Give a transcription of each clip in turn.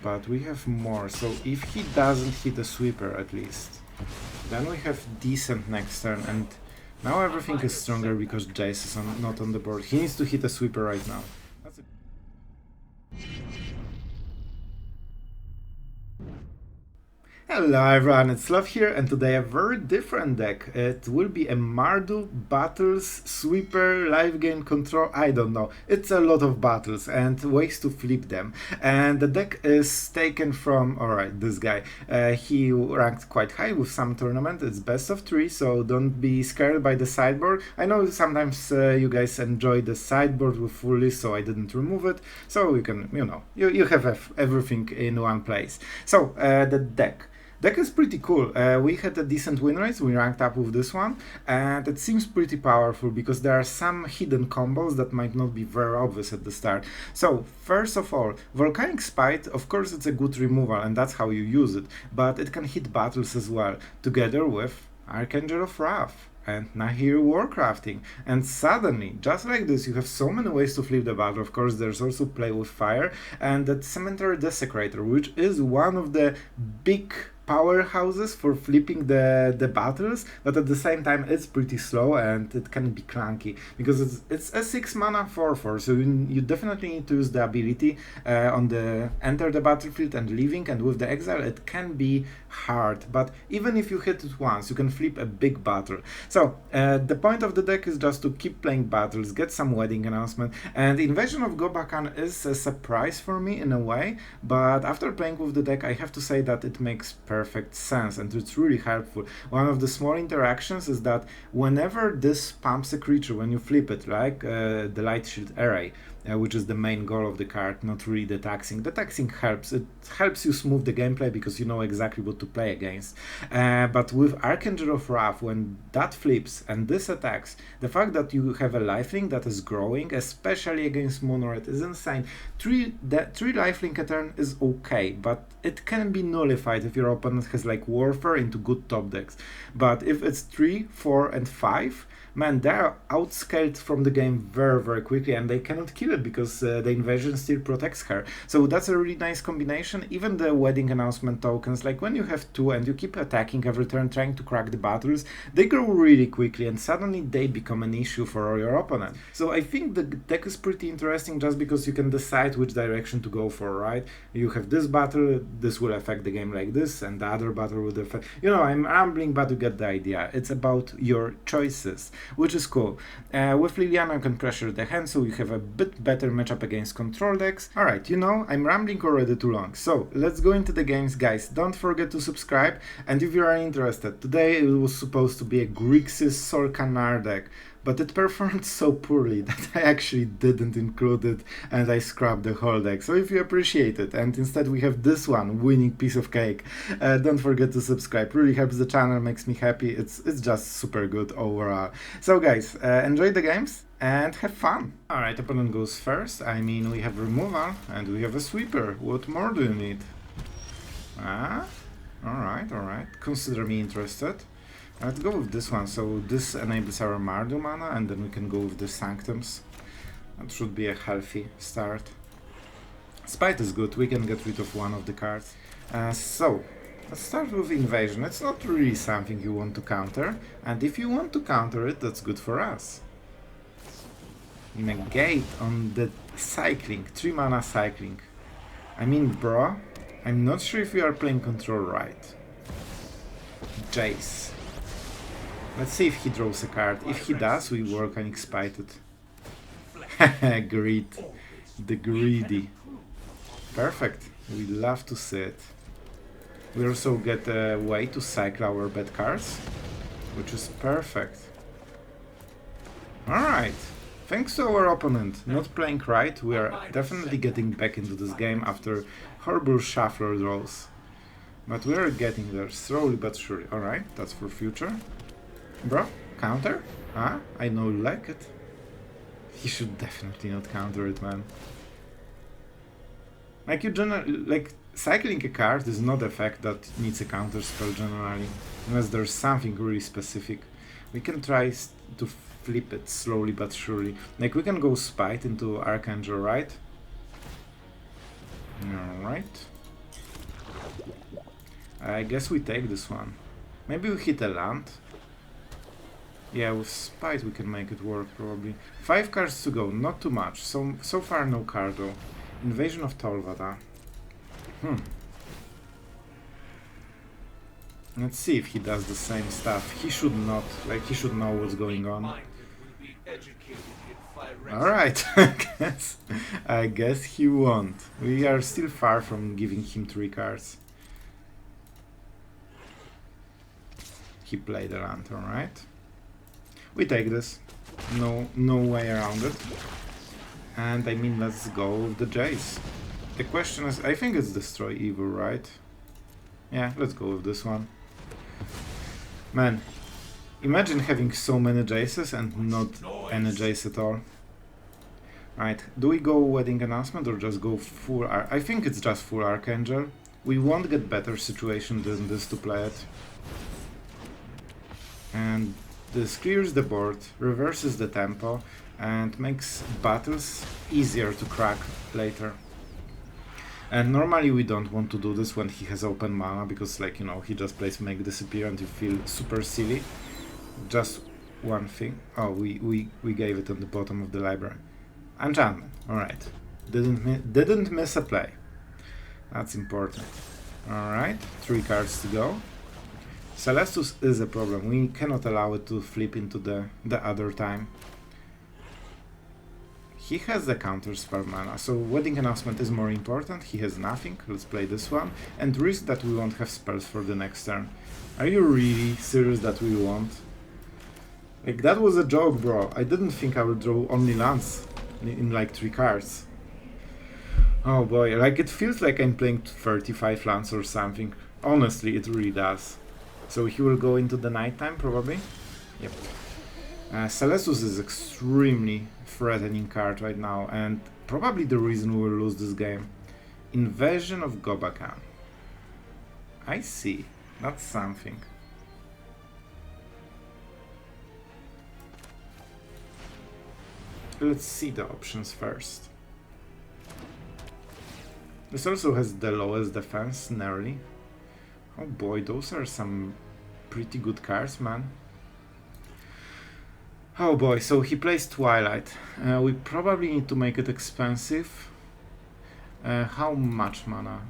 but we have more. So if he doesn't hit a sweeper at least, then we have decent next turn, and now everything is stronger because Jace is not on the board. He needs to hit a sweeper right now. That's a Hello everyone, it's Sloth here, and today a very different deck. It will be a Mardu, Battles, Sweeper, Live Game Control, I don't know. It's a lot of battles and ways to flip them. And the deck is taken from, alright, this guy. He ranked quite high with some tournament, it's best of 3, so don't be scared by the sideboard. I know sometimes you guys enjoy the sideboard with full list, so I didn't remove it. So you can, you know, you have everything in one place. So the deck is pretty cool. We had a decent win rate, we ranked up with this one, and it seems pretty powerful because there are some hidden combos that might not be very obvious at the start. So, first of all, Volcanic Spite, of course it's a good removal and that's how you use it, but it can hit battles as well, together with Archangel of Wrath and Nahiri Warcrafting, and suddenly, just like this, you have so many ways to flip the battle. Of course, there's also play with fire, and that Cemetery Desecrator, which is one of the big powerhouses for flipping the battles, but at the same time it's pretty slow and it can be clunky because it's a 6 mana 4/4, so you definitely need to use the ability on the enter the battlefield and leaving, and with the exile it can be hard, but even if you hit it once you can flip a big battle. So the point of the deck is just to keep playing battles, get some wedding announcement, and Invasion of Gobakhan is a surprise for me in a way, but after playing with the deck I have to say that it makes perfect sense and it's really helpful. One of the small interactions is that whenever this pumps a creature, when you flip it, like the Light Shield Array, which is the main goal of the card, not really the taxing. The taxing helps. It helps you smooth the gameplay because you know exactly what to play against. But with Archangel of Wrath, when that flips and this attacks, the fact that you have a lifelink that is growing, especially against Mono Red, is insane. 3 lifelink a turn is okay, but it can be nullified if your opponent has like Warfare into good top decks. But if it's 3, 4, and 5, man, they are outscaled from the game very, very quickly, and they cannot kill it because the invasion still protects her. So that's a really nice combination. Even the wedding announcement tokens, like when you have 2 and you keep attacking every turn trying to crack the battles, they grow really quickly and suddenly they become an issue for your opponent. So I think the deck is pretty interesting just because you can decide which direction to go for, right? You have this battle, this will affect the game like this, and the other battle will affect... You know, I'm rambling, but you get the idea. It's about your choices, which is cool. With Liliana you can pressure the hand, so you have a bit better matchup against control decks. Alright, you know, I'm rambling already too long, so let's go into the games, guys. Don't forget to subscribe, and if you are interested, today it was supposed to be a Grixis Solkanar deck, but it performed so poorly that I actually didn't include it and I scrubbed the whole deck. So if you appreciate it and instead we have this one winning piece of cake, don't forget to subscribe. Really helps the channel, makes me happy. It's just super good overall. So guys, enjoy the games and have fun. Alright, opponent goes first. I mean, we have removal and we have a sweeper. What more do you need? Ah, alright. Consider me interested. Let's go with this one, so this enables our Mardu mana, and then we can go with the Sanctums. That should be a healthy start. Spite is good, we can get rid of one of the cards. So, let's start with Invasion. It's not really something you want to counter, and if you want to counter it, that's good for us. Negate on the cycling, 3 mana cycling. I mean, bro, I'm not sure if we are playing control right. Jace. Let's see if he draws a card. If he does, we Volcanic Spite it. Greed. The greedy. Perfect. We love to see it. We also get a way to cycle our bad cards, which is perfect. Alright. Thanks to our opponent not playing right, we are definitely getting back into this game after horrible shuffler draws. But we are getting there, slowly but surely. Alright, that's for future. Bro, counter? Ah, I know you like it. He should definitely not counter it, man. Like, cycling a card is not a fact that needs a counter spell generally, unless there's something really specific. We can try to flip it slowly but surely. Like, we can go Spite into Archangel, right? Alright. I guess we take this one. Maybe we hit a land. Yeah, with Spite we can make it work probably. 5 cards to go, not too much. So far no card though. Invasion of Tolvada. Let's see if he does the same stuff. He should not. Like, he should know what's going on. Alright, I guess he won't. We are still far from giving him 3 cards. He played a lantern, right? We take this. No way around it. And I mean, let's go with the Jace. The question is, I think it's Destroy Evil, right? Yeah, let's go with this one. Man, imagine having so many Jaces and not any Jace at all. Right, do we go Wedding Announcement or just go full I think it's just full Archangel. We won't get better situation than this to play it. And this clears the board, reverses the tempo, and makes battles easier to crack later. And normally we don't want to do this when he has open mana, because, like, you know, he just plays Make Disappear and you feel super silly. Just one thing. Oh, we gave it on the bottom of the library. Enchantment. Alright. Didn't miss a play. That's important. Alright, 3 cards to go. Celestus is a problem. We cannot allow it to flip into the other time. He has the counter spell mana, so Wedding Announcement is more important. He has nothing. Let's play this one and risk that we won't have spells for the next turn. Are you really serious that we won't? Like, that was a joke, bro. I didn't think I would draw only lands in like 3 cards. Oh boy, like, it feels like I'm playing 35 lands or something. Honestly, it really does. So he will go into the nighttime, probably? Yep. Celestus is extremely threatening card right now, and probably the reason we will lose this game. Invasion of Gobakhan. I see. That's something. Let's see the options first. This also has the lowest defense, Nahiri. Oh boy, those are some pretty good cards, man. Oh boy, so he plays Twilight. We probably need to make it expensive. How much mana?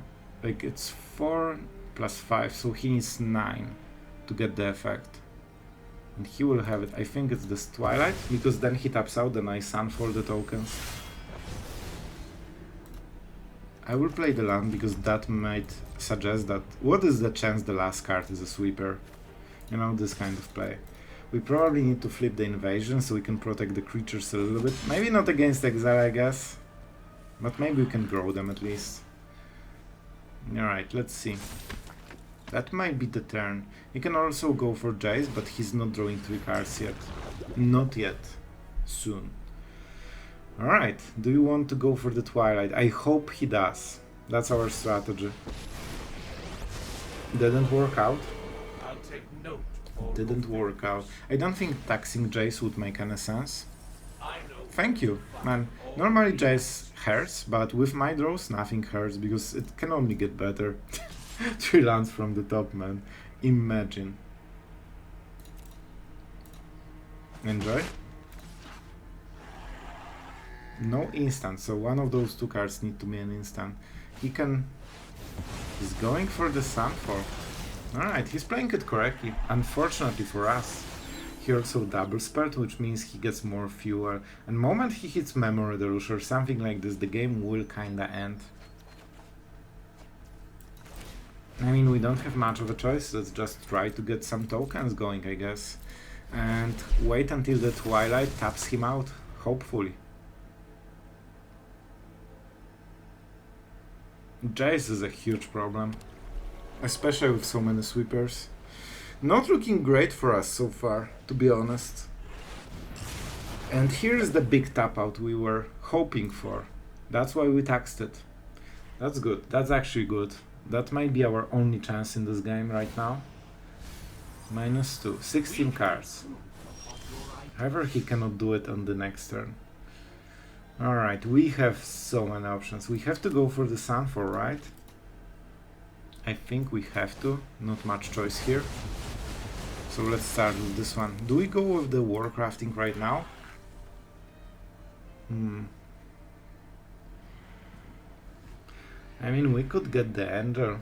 Like, it's 4 plus 5, so he needs 9 to get the effect. And he will have it, I think it's this Twilight, because then he taps out, then I Sunfall the tokens. I will play the land because that might suggest that what is the chance the last card is a sweeper? You know, this kind of play. We probably need to flip the invasion so we can protect the creatures a little bit. Maybe not against exile, I guess. But maybe we can grow them at least. Alright, let's see. That might be the turn. He can also go for Jace, but he's not drawing 3 cards yet. Not yet. Soon. Alright, do you want to go for the Twilight? I hope he does. That's our strategy. Didn't work out. I'll take note. Didn't work out. I don't think taxing Jace would make any sense. Thank you, man. Normally Jace hurts, but with my draws nothing hurts because it can only get better. 3 lands from the top, man. Imagine. Enjoy. No instant, so one of those 2 cards need to be an instant. He's going for the Sunfall. Alright, he's playing it correctly. Unfortunately for us, he also double spelled, which means he gets more fuel. And the moment he hits Memory Deluge or something like this, the game will kinda end. I mean, we don't have much of a choice, let's just try to get some tokens going, I guess. And wait until the Twilight taps him out, hopefully. Jace is a huge problem, especially with so many sweepers. Not looking great for us so far, to be honest. And here's the big tap out we were hoping for. That's why we taxed it. That's good, that's actually good. That might be our only chance in this game right now. -2, 16 cards. However, he cannot do it on the next turn. Alright, we have so many options. We have to go for the Sunfall, right? I think we have to. Not much choice here. So let's start with this one. Do we go with the Warcrafting right now? I mean, we could get the Angel.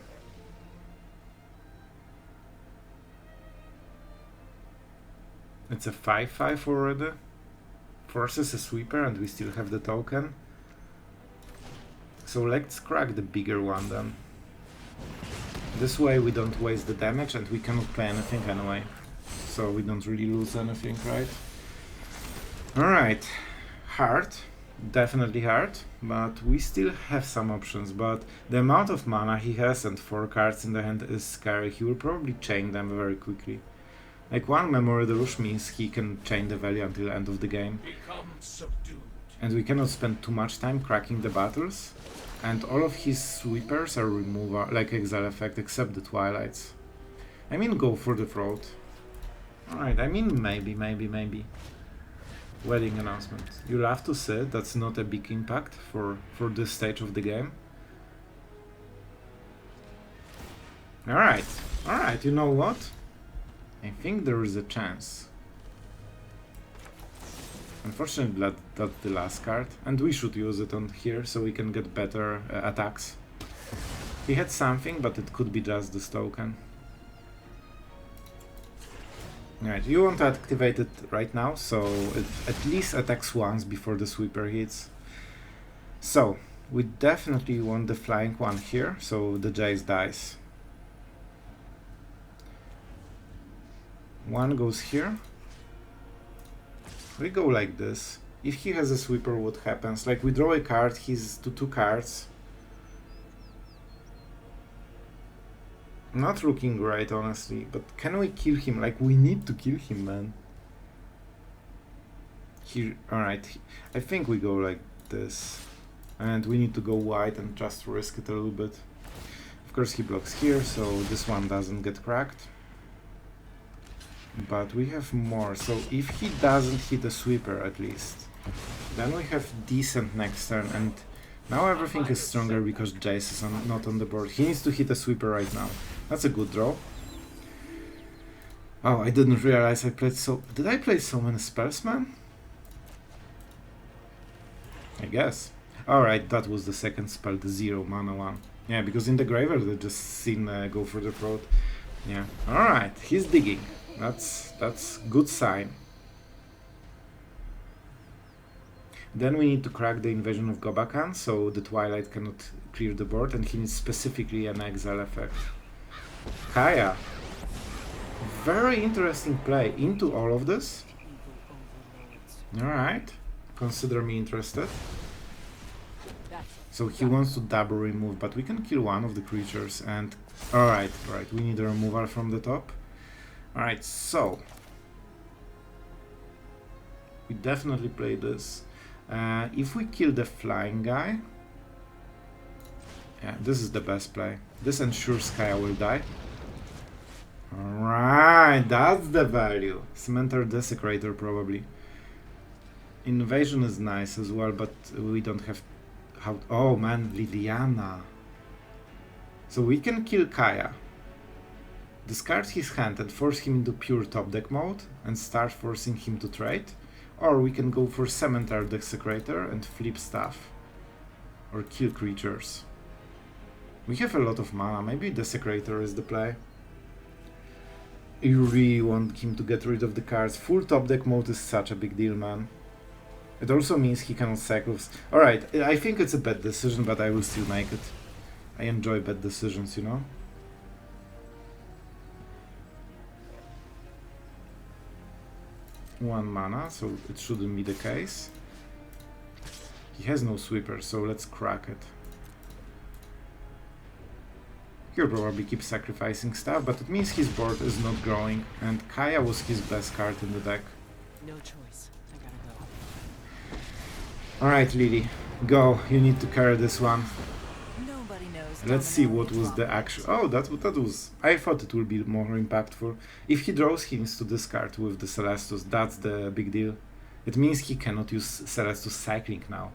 It's a 5/5 already. Forces a sweeper and we still have the token. So let's crack the bigger one then. This way we don't waste the damage and we cannot play anything anyway. So we don't really lose anything, right? Alright. Hard. Definitely hard. But we still have some options. But the amount of mana he has and 4 cards in the hand is scary. He will probably chain them very quickly. Like one Memory Deluge means he can chain the value until the end of the game. And we cannot spend too much time cracking the battles. And all of his sweepers are removal, like exile effect, except the Twilights. I mean, go for the throat. Alright, I mean, maybe. Wedding announcement. You'll have to say that's not a big impact for this stage of the game. Alright, you know what? I think there is a chance. Unfortunately, that's the last card, and we should use it on here so we can get better attacks. He had something, but it could be just this token. Alright, you want to activate it right now, so it at least attacks once before the sweeper hits. So, we definitely want the flying one here, so the Jace dies. One goes here. We go like this. If he has a sweeper, what happens? Like, we draw a card, he's to 2 cards. Not looking great, honestly, but can we kill him? Like, we need to kill him, man. Here, alright, I think we go like this. And we need to go wide and just risk it a little bit. Of course, he blocks here, so this one doesn't get cracked. But we have more, so if he doesn't hit a sweeper at least, then we have decent next turn, and now everything is stronger because Jace is not on the board. He needs to hit a sweeper right now. That's a good draw. Oh, I didn't realize I played so... Did I play so many spells, man? I guess. Alright, that was the second spell, the 0 mana one. Yeah, because in the graveyard I just seen go for the throat. Yeah, alright, he's digging. That's good sign. Then we need to crack the Invasion of Gobakhan, so the Twilight cannot clear the board, and he needs specifically an exile effect. Kaya. Very interesting play into all of this. Alright, consider me interested. So he wants to double remove, but we can kill one of the creatures, and... Alright, we need a removal from the top. Alright, so we definitely play this. If we kill the flying guy, yeah, this is the best play. This ensures Kaya will die. Alright, that's the value. Cemetery Desecrator probably. Invasion is nice as well, but we don't have how... Oh man, Liliana. So we can kill Kaya. Discard his hand and force him into pure top deck mode and start forcing him to trade, or we can go for Cemetery Desecrator and flip stuff, or kill creatures. We have a lot of mana, maybe Desecrator is the play. You really want him to get rid of the cards. Full top deck mode is such a big deal, man. It also means he cannot cycle. Alright, I think it's a bad decision, but I will still make it. I enjoy bad decisions, you know? One mana, so it shouldn't be the case. He has no sweeper, so let's crack it. He'll probably keep sacrificing stuff, but it means his board is not growing, and Kaya was his best card in the deck. No choice. I gotta go. Alright, Lily, go. You need to carry this one. Nobody knows. Let's see what was the actual... Oh, that was... I thought it would be more impactful. If he draws, he needs to discard with the Celestus. That's the big deal. It means he cannot use Celestus cycling now,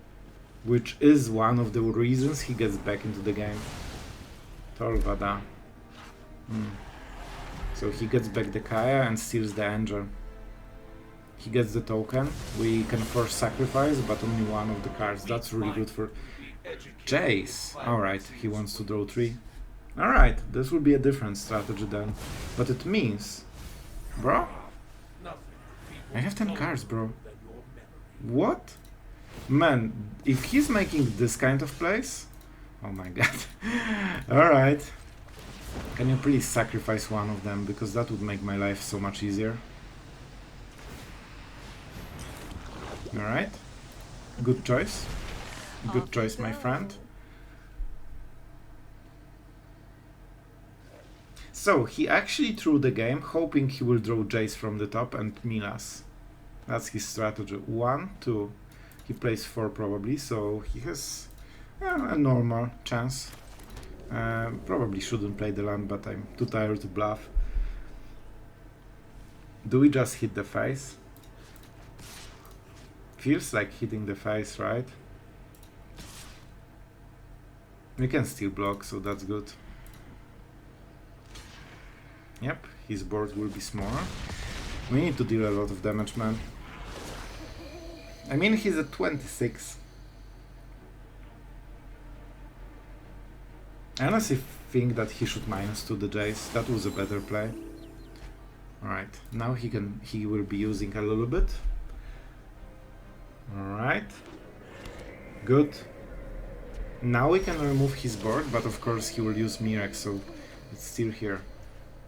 which is one of the reasons he gets back into the game. Torvada. So he gets back the Kaya and steals the Angel. He gets the token. We can force sacrifice, but only one of the cards. That's really good for Jace. Alright, he wants to draw 3. Alright, this will be a different strategy then. But it means... Bro? I have 10 cards, bro. What? Man, if he's making this kind of plays... Oh my god. Alright. Can you please sacrifice one of them, because that would make my life so much easier. Alright. Good choice. Good choice, my friend. So, he actually threw the game, hoping he will draw Jace from the top and Milas. That's his strategy. 1, 2. He plays 4 probably, so he has a normal chance. Probably shouldn't play the land, but I'm too tired to bluff. Do we just hit the face? Feels like hitting the face, right? We can still block, so that's good. Yep, his board will be smaller. We need to deal a lot of damage, man. I mean, he's at 26. I honestly think that he should -2 the Jace. That was a better play. Alright, now he will be using a little bit. Alright. Good. Now we can remove his board, but of course he will use Mirek, so it's still here.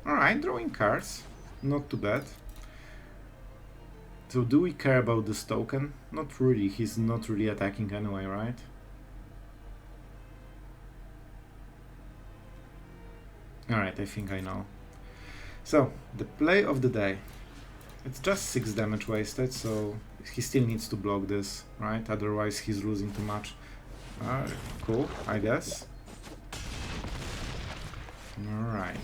Alright, drawing cards. Not too bad. So do we care about this token? Not really, he's not really attacking anyway, right? Alright, I think I know. So, the play of the day. It's just 6 damage wasted, so he still needs to block this, right? Otherwise he's losing too much. Cool, I guess. Alright.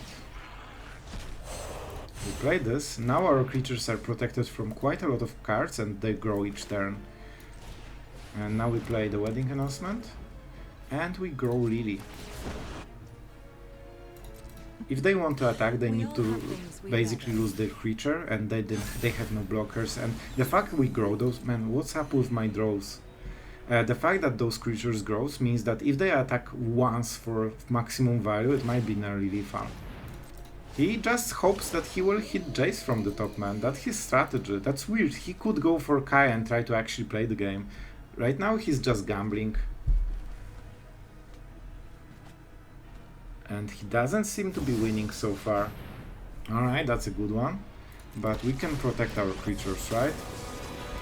We play this. Now our creatures are protected from quite a lot of cards and they grow each turn. And now we play the Wedding Announcement. And we grow Lily. If they want to attack, they need to basically lose their creature, and they have no blockers. And the fact we grow those, man, what's up with my draws? The fact that those creatures grows means that if they attack once for maximum value, it might be really fun. He just hopes that he will hit Jace from the top, man. That's his strategy. That's weird. He could go for Kai and try to actually play the game. Right now he's just gambling. And he doesn't seem to be winning so far. Alright, that's a good one. But we can protect our creatures, right?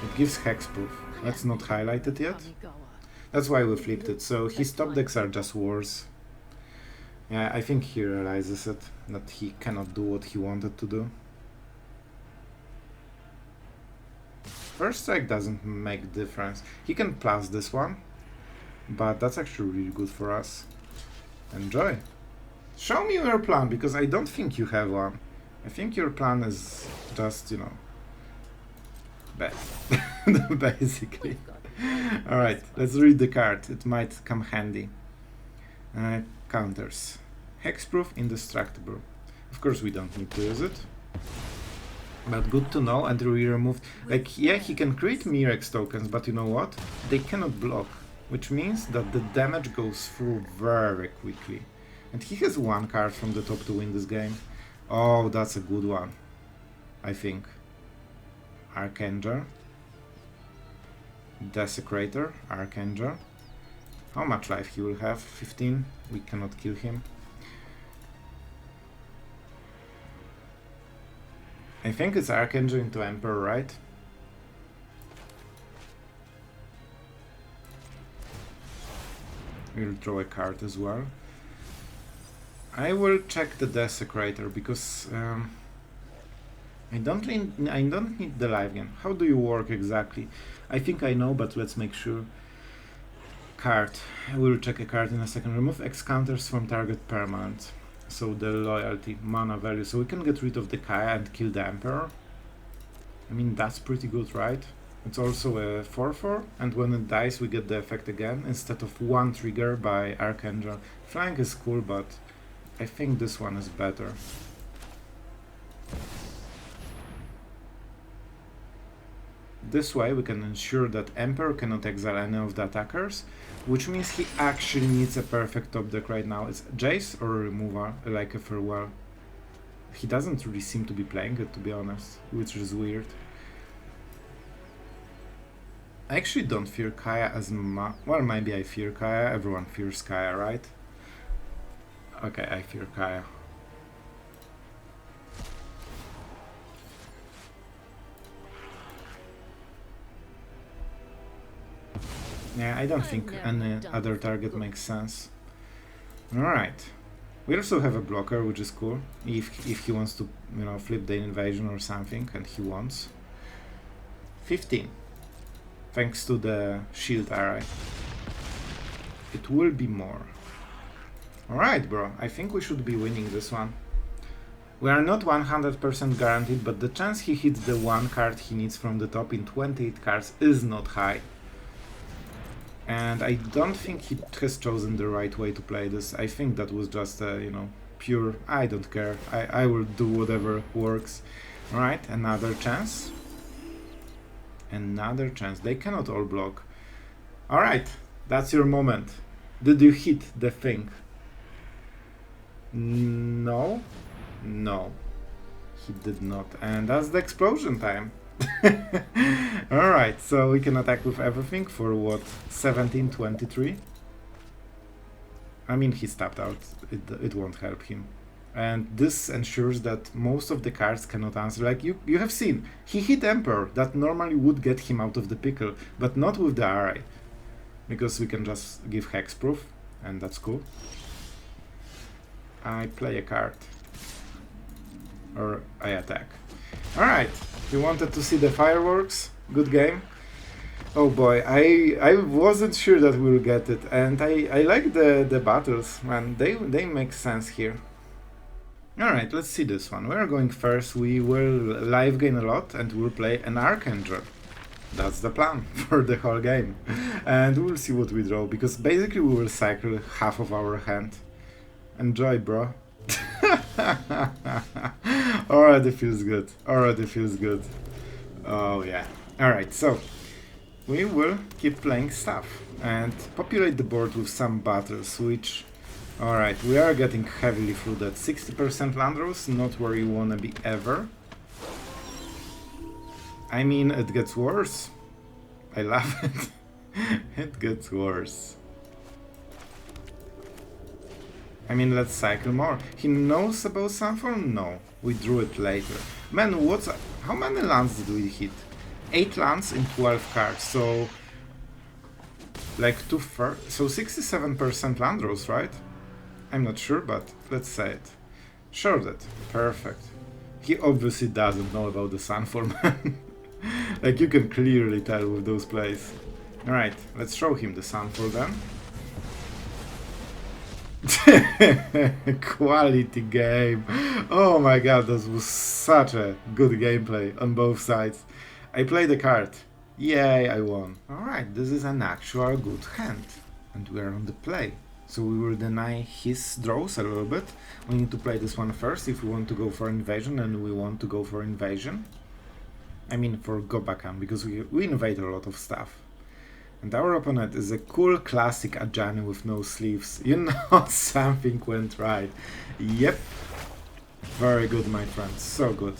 It gives hexproof. Let's not highlight it yet. That's why we flipped it. So his top decks are just wars. Yeah, I think he realizes it, that he cannot do what he wanted to do. First strike doesn't make difference. He can plus this one, but that's actually really good for us. Enjoy! Show me your plan, because I don't think you have one. I think your plan is just, you know, bad, basically. Alright, let's read the card. It might come handy. Counters. Hexproof, indestructible. Of course we don't need to use it. But good to know, and we removed... Like, yeah, he can create Mirex tokens, but you know what? They cannot block. Which means that the damage goes through very quickly. And he has one card from the top to win this game. Oh, that's a good one, I think. Archangel. Desecrator, Archangel. How much life he will have? 15. We cannot kill him. I think it's Archangel into Emperor, right? We'll draw a card as well. I will check the Desecrator because I don't need the live game. How do you work exactly? I think I know, but let's make sure. Card. I will check a card in a second. Remove X counters from target permanent. So the loyalty, mana value. So we can get rid of the Kaya and kill the Emperor. I mean, that's pretty good, right? It's also a 4/4, and when it dies we get the effect again, instead of one trigger by Archangel. Flying is cool, but I think this one is better. This way we can ensure that Emperor cannot exile any of the attackers, which means he actually needs a perfect top deck right now. It's Jace or a removal, like a farewell. He doesn't really seem to be playing it, to be honest, which is weird. I actually don't fear Kaya as much. Well, maybe I fear Kaya. Everyone fears Kaya, right? Okay, I fear Kaya. Yeah, I don't think any other target makes sense. Alright. We also have a blocker, which is cool. If he wants to, you know, flip the invasion or something, and he wants. 15. Thanks to the shield array. It will be more. Alright, bro. I think we should be winning this one. We are not 100% guaranteed, but the chance he hits the one card he needs from the top in 28 cards is not high. And I don't think he has chosen the right way to play this. I think that was just a, you know, pure, I don't care. I will do whatever works. Alright, another chance. Another chance. They cannot all block. Alright, that's your moment. Did you hit the thing? No? No. He did not. And that's the explosion time. Alright, so we can attack with everything for what? 1723? I mean, he's tapped out. It won't help him. And this ensures that most of the cards cannot answer. Like you have seen, he hit Emperor. That normally would get him out of the pickle, but not with the array. Because we can just give hexproof, and that's cool. I play a card. Or I attack. Alright, you wanted to see the fireworks? Good game. Oh boy, I wasn't sure that we'll get it, and I like the battles, man. They make sense here. Alright, let's see this one. We're going first. We will live gain a lot, and we'll play an Archangel. That's the plan for the whole game. And we'll see what we draw, because basically we will cycle half of our hand. Enjoy, bro. Already feels good. Already feels good. Oh yeah. Alright, so we will keep playing stuff and populate the board with some battles, which... Alright, we are getting heavily through that. 60% Landros, not where you wanna be ever. I mean, it gets worse. I love it. It gets worse. I mean, let's cycle more. He knows about Sunfall? No. We drew it later. Man, how many lands did we hit? 8 lands in 12 cards, so... Like so 67% land rolls, right? I'm not sure, but let's say it. Sure that. Perfect. He obviously doesn't know about the Sunfall, man. Like, you can clearly tell with those plays. Alright, let's show him the Sunfall then. Quality game. Oh my god, this was such a good gameplay on both sides. I played the card. Yay, I won. Alright, this is an actual good hand. And we are on the play. So we will deny his draws a little bit. We need to play this one first if we want to go for invasion, and we want to go for invasion. I mean for Gobakhan, because we invade a lot of stuff. And our opponent is a cool classic Ajani with no sleeves. You know, something went right. Yep. Very good, my friend. So good.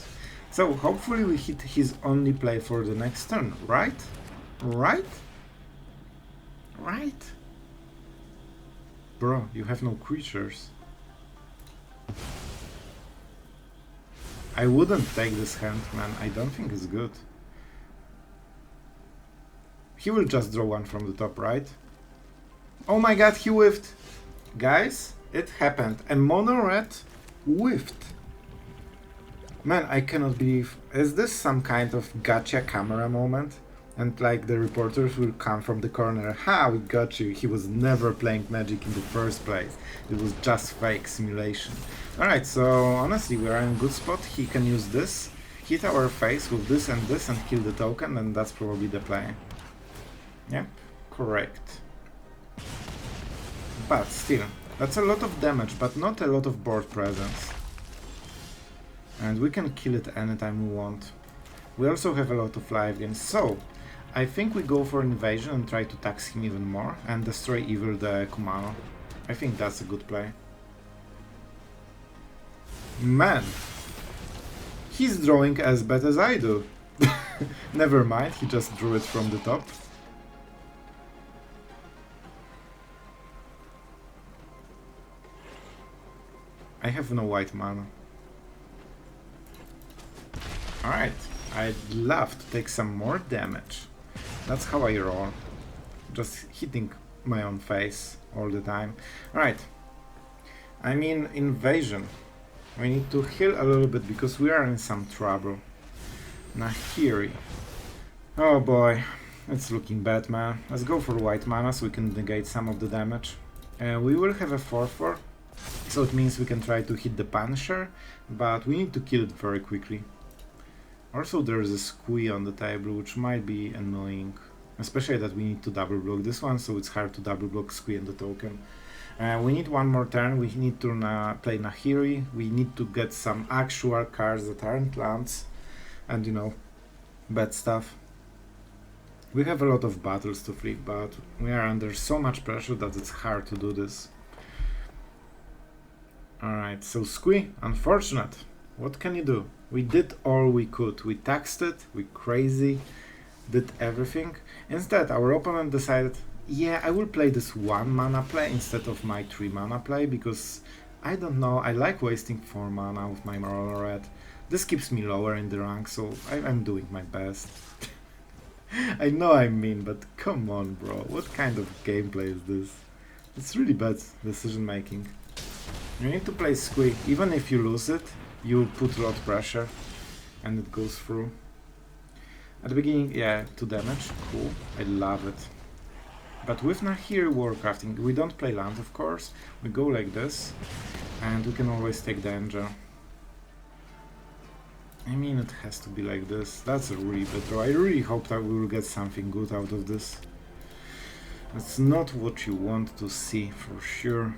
So, hopefully we hit his only play for the next turn, right? Right? Right? Bro, you have no creatures. I wouldn't take this hand, man. I don't think it's good. He will just draw one from the top, right? Oh my god, he whiffed! Guys, it happened. A mono red whiffed. Man, I cannot believe... Is this some kind of gotcha camera moment? And like the reporters will come from the corner. Ha, we got you. He was never playing Magic in the first place. It was just fake simulation. Alright, so honestly, we are in a good spot. He can use this, hit our face with this, and kill the token, and that's probably the play. Yep, correct. But still, That's a lot of damage, but not a lot of board presence. And we can kill it anytime we want. We also have a lot of life gains, so I think we go for invasion and try to tax him even more and destroy evil the Kumano. I think that's a good play. Man, he's drawing as bad as I do. Never mind, he just drew it from the top. I have no white mana. Alright, I'd love to take some more damage. That's how I roll. Just hitting my own face all the time. Alright. I mean, invasion. We need to heal a little bit because we are in some trouble. Nahiri. Oh boy, it's looking bad, man. Let's go for white mana so we can negate some of the damage. We will have a 4/4, so it means we can try to hit the Punisher, but we need to kill it very quickly. Also, there's a squee on the table, which might be annoying, especially that we need to double block this one, so it's hard to double block squee and the token. We need one more turn. We need to play Nahiri. We need to get some actual cards that aren't lands, and you know, bad stuff. We have a lot of battles to flip, but we are under so much pressure that it's hard to do this. Alright, so squee, unfortunate. What can you do? We did all we could. We taxed it, we crazy, did everything. Instead, our opponent decided, yeah, I will play this 1 mana play instead of my 3 mana play, because, I don't know, I like wasting 4 mana with my mono red. This keeps me lower in the rank, so I'm doing my best. I know I'm mean, but come on, bro, what kind of gameplay is this? It's really bad decision making. You need to play squee. Even if you lose it, you put a lot of pressure and it goes through. At the beginning, yeah, 2 damage, cool, I love it. But with Nahiri Warcrafting, we don't play land, of course, we go like this, and we can always take the engine. I mean, it has to be like this. That's a really bad draw. I really hope that we will get something good out of this. It's not what you want to see, for sure.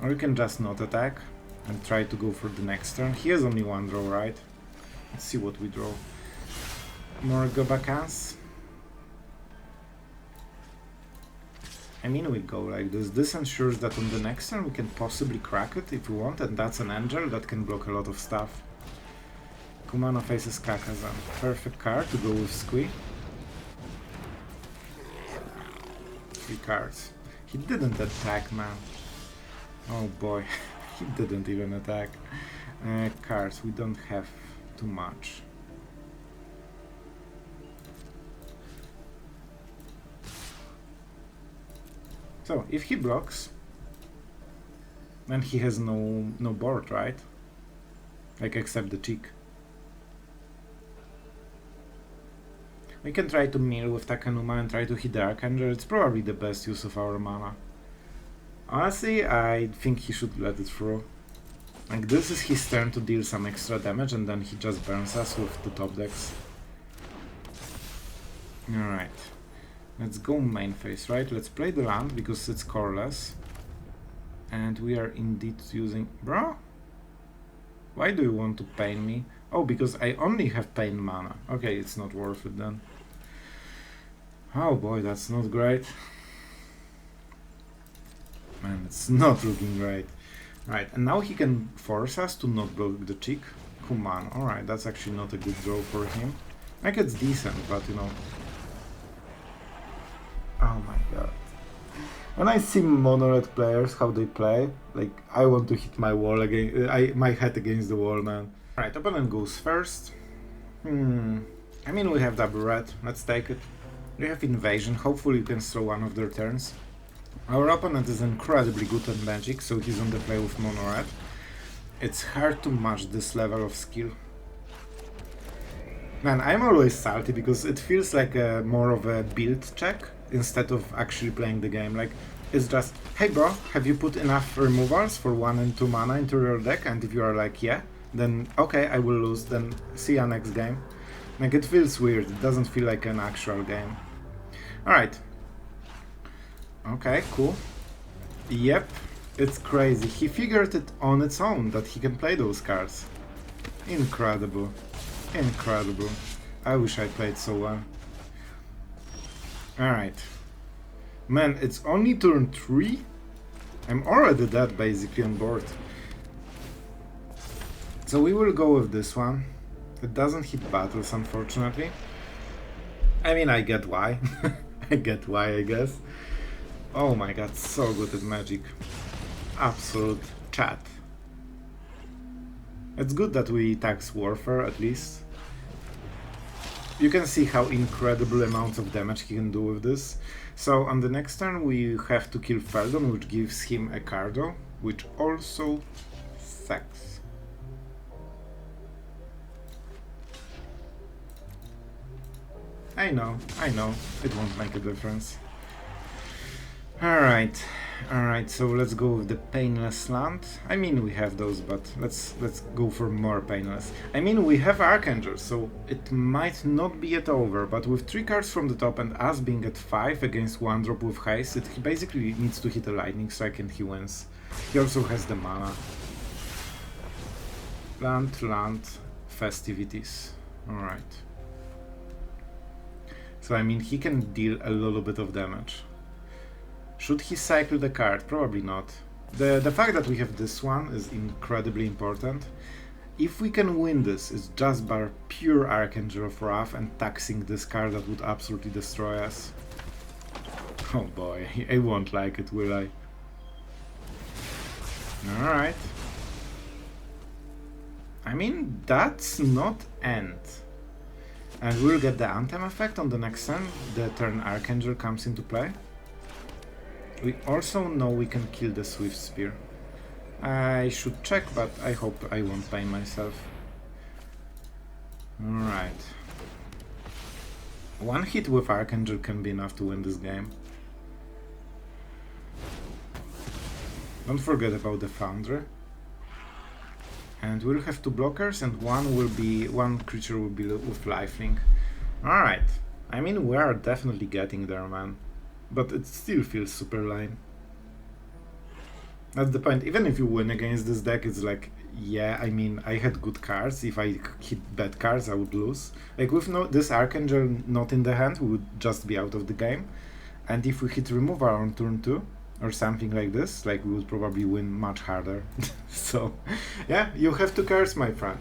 Or you can just not attack and try to go for the next turn. He has only 1 draw, right? Let's see what we draw. More Gobakhans. I mean, we go like this. This ensures that on the next turn we can possibly crack it if we want, and that's an angel that can block a lot of stuff. Kumano faces Kakazan. Perfect card to go with squee. 3 cards. He didn't attack, man. Oh boy, he didn't even attack. Cards, we don't have too much. So, if he blocks, then he has no board, right? Like, except the cheek. We can try to mill with Takenuma and try to hit the Archangel. It's probably the best use of our mana. Honestly, I think he should let it through. Like, this is his turn to deal some extra damage, and then he just burns us with the top decks. Alright. Let's go main phase, right? Let's play the land, because it's colorless. And we are indeed using... Bro? Why do you want to pain me? Oh, because I only have pain mana. Okay, it's not worth it then. Oh boy, that's not great. Man, it's not looking great. Right, and now he can force us to not block the cheek. Kuman, alright, that's actually not a good draw for him. Like, it's decent, but you know... Oh my god. When I see mono-red players, how they play, like, I want to hit my wall again, my head against the wall, man. Alright, opponent goes first. I mean, we have double red, let's take it. We have invasion, hopefully you can throw one of their turns. Our opponent is incredibly good at magic, so he's on the play with mono red. It's hard to match this level of skill. Man, I'm always salty because it feels like more of a build check instead of actually playing the game. Like, it's just, hey bro, have you put enough removals for 1 and 2 mana into your deck? And if you are like, yeah, then okay, I will lose, then see ya next game. Like, it feels weird, it doesn't feel like an actual game. Alright. Okay, cool. Yep, It's crazy. He figured it on its own that he can play those cards. Incredible. Incredible. I wish I played so well. Alright. Man, it's only turn 3? I'm already dead basically on board. So we will go with this one. It doesn't hit battles, unfortunately. I mean, I get why. I get why, I guess. Oh my god, so good at Magic. Absolute chat. It's good that we tax Warfare, at least. You can see how incredible amounts of damage he can do with this. So on the next turn we have to kill Feldon, which gives him a Cardo, which also sucks. I know, it won't make a difference. Alright, so let's go with the Painless Land. I mean, we have those, but let's go for more Painless. I mean, we have Archangel, so it might not be yet over, but with 3 cards from the top and us being at 5 against 1 drop with haste, he basically needs to hit a lightning strike and he wins. He also has the mana. Land, festivities. Alright. So I mean, he can deal a little bit of damage. Should he cycle the card? Probably not. The fact that we have this one is incredibly important. If we can win this, it's just by pure Archangel of Wrath and taxing this card that would absolutely destroy us. Oh boy, I won't like it, will I? Alright. I mean, that's not end. And we'll get the Anthem effect on the next turn, the turn Archangel comes into play. We also know we can kill the Swift Spear. I should check, but I hope I won't pain myself. Alright. One hit with Archangel can be enough to win this game. Don't forget about the Foundry. And we'll have 2 blockers, and one creature will be with lifelink. Alright. I mean, we are definitely getting there, man. But it still feels super lame. That's the point. Even if you win against this deck, it's like, yeah, I mean, I had good cards. If I hit bad cards, I would lose. Like, with this Archangel not in the hand, we would just be out of the game. And if we hit removal on turn 2, or something like this, like, we would probably win much harder. So, yeah, you have 2 cards, my friend.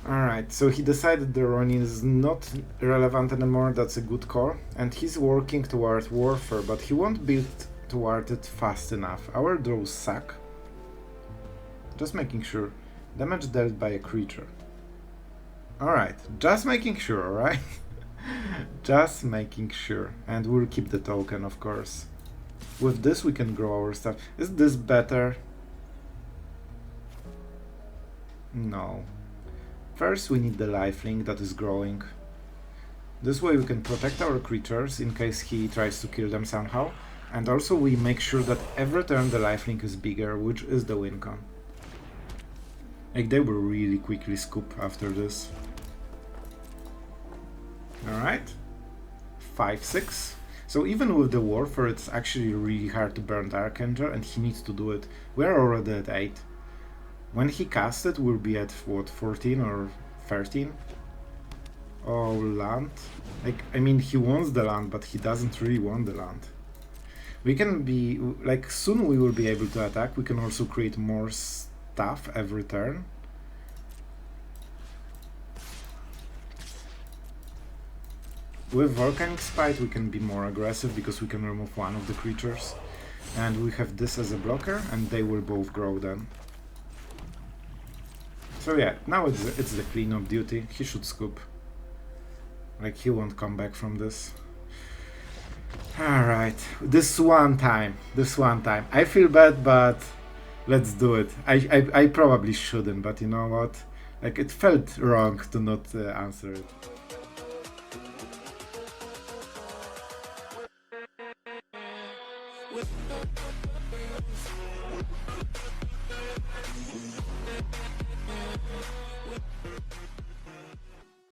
Alright, so he decided the Ronin is not relevant anymore, that's a good call. And he's working toward Warfare, but he won't build toward it fast enough. Our draws suck. Just making sure. Damage dealt by a creature. Alright, just making sure, alright? Just making sure. And we'll keep the token, of course. With this we can grow our stuff. Is this better? No. First we need the lifelink that is growing. This way we can protect our creatures in case he tries to kill them somehow. And also we make sure that every turn the lifelink is bigger, which is the win con. Like, they will really quickly scoop after this. Alright. 5-6. So even with the Warfare, it's actually really hard to burn the Archangel, and he needs to do it. We're already at 8. When he casts it, we'll be at, what, 14 or 13? Oh, land. Like, I mean, he wants the land, but he doesn't really want the land. We can be, like, soon we will be able to attack. We can also create more stuff every turn. With Volcanic Spite we can be more aggressive because we can remove one of the creatures. And we have this as a blocker, and they will both grow then. So yeah, now it's the cleanup duty. He should scoop. Like, he won't come back from this. Alright, this one time. I feel bad, but let's do it. I probably shouldn't, but you know what? Like, it felt wrong to not answer it.